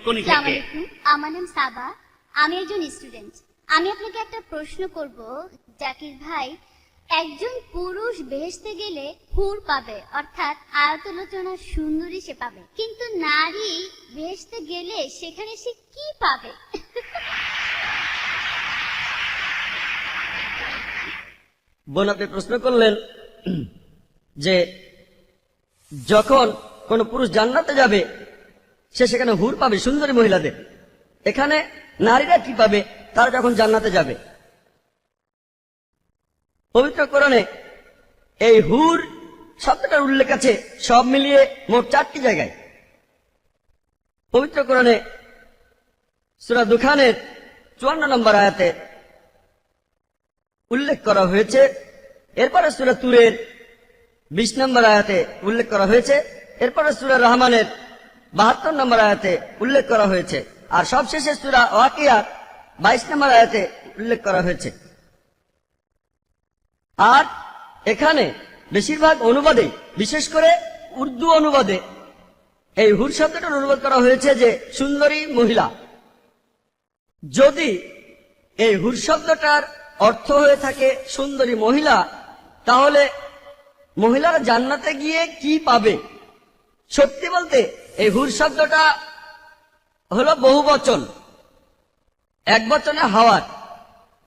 কোন আসসালামু আলাইকুম, আমার নাম সাবা, আমি একজন স্টুডেন্ট। আমি আপনাকে একটা প্রশ্ন করব জাকির ভাই। একজন পুরুষ বেহেশতে গেলে হুর পাবে, অর্থাৎ আয়তলোচনা সুন্দরী সে পাবে, কিন্তু নারী বেহেশতে গেলে সেখানে সে কি পাবে? বোন, আপনি প্রশ্ন করলেন যে যখন কোন পুরুষ জান্নাতে যাবে সে সেখানে হুর পাবে, সুন্দরী মহিলাদের। এখানে নারীরা কি পাবে তারা যখন জান্নাতে যাবে? পবিত্র কোরআনে এই হুর শব্দটার উল্লেখ আছে সব মিলিয়ে মোট 4টি জায়গায়। পবিত্র কোরআনে সূরা দুখানের 54 নম্বর আয়াতে উল্লেখ করা হয়েছে, এরপরে সূরা তুরের 20 নম্বর আয়াতে উল্লেখ করা হয়েছে, এরপরে সূরা রহমানের 72 নম্বর আয়াতে উল্লেখ করা হয়েছে, আর সবশেষে সূরা ওয়াকিয়ার 22 নম্বর আয়াতে উল্লেখ করা হয়েছে। আর এখানে বেশিরভাগ অনুবাদে, বিশেষ করে উর্দু অনুবাদে, এই হুর শব্দটার অনুবাদ করা হয়েছে যে সুন্দরী মহিলা। যদি এই হুর শব্দটার অর্থ হয়ে থাকে সুন্দরী মহিলা, তাহলে মহিলারা জান্নাতে গিয়ে কি পাবে? সত্যি বলতে এই হুর শব্দটা হলো বহুবচন, এক বচনে হাওয়ার,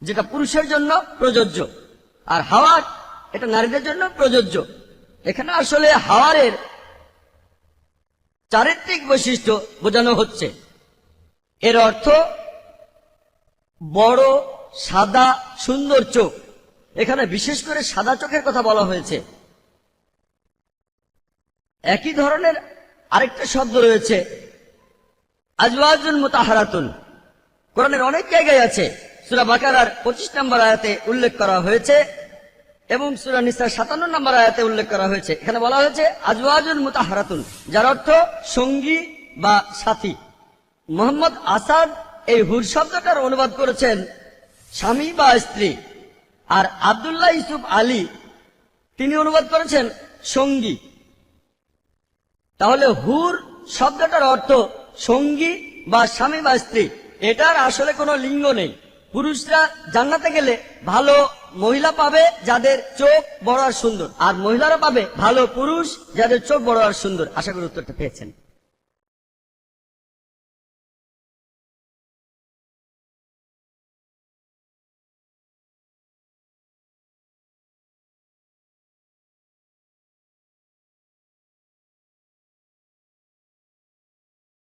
যেটা পুরুষের জন্য প্রযোজ্য, আর হাওয়ার এটা নারীদের জন্য প্রযোজ্য। এখানে আসলে হাওয়ারের চারিত্রিক বৈশিষ্ট্য বোঝানো হচ্ছে। এর অর্থ বড়, সাদা, সুন্দর চোখ। এখানে বিশেষ করে সাদা চোখের কথা বলা হয়েছে। একই ধরনের আরেকটা শব্দ রয়েছে আজওয়াজুন মুতাহারাতুন, কোরআনের অনেক জায়গায় আছে। সূরা বাকারার 25 নম্বর আয়াতে উল্লেখ করা হয়েছে এবং সূরা নিসার 57 নম্বর আয়াতে উল্লেখ করা হয়েছে। এখানে বলা হয়েছে আজওয়াজুন মুতাহারাতুন, যার অর্থ সঙ্গী বা সাথী। মোহাম্মদ আসাদ এই হুর শব্দটার অনুবাদ করেছেন স্বামী বা স্ত্রী, আর আব্দুল্লাহ ইউসুফ আলী তিনি অনুবাদ করেছেন সঙ্গী। তাহলে হুর শব্দটার অর্থ সঙ্গী বা স্বামী বা স্ত্রী। এটার আসলে কোনো লিঙ্গ নেই। পুরুষরা জান্নাতে গেলে ভালো মহিলা পাবে যাদের চোখ বড় আর সুন্দর, আর মহিলারা পাবে ভালো পুরুষ যাদের চোখ বড় আর সুন্দর। আশা করি উত্তরটা পেয়েছেন।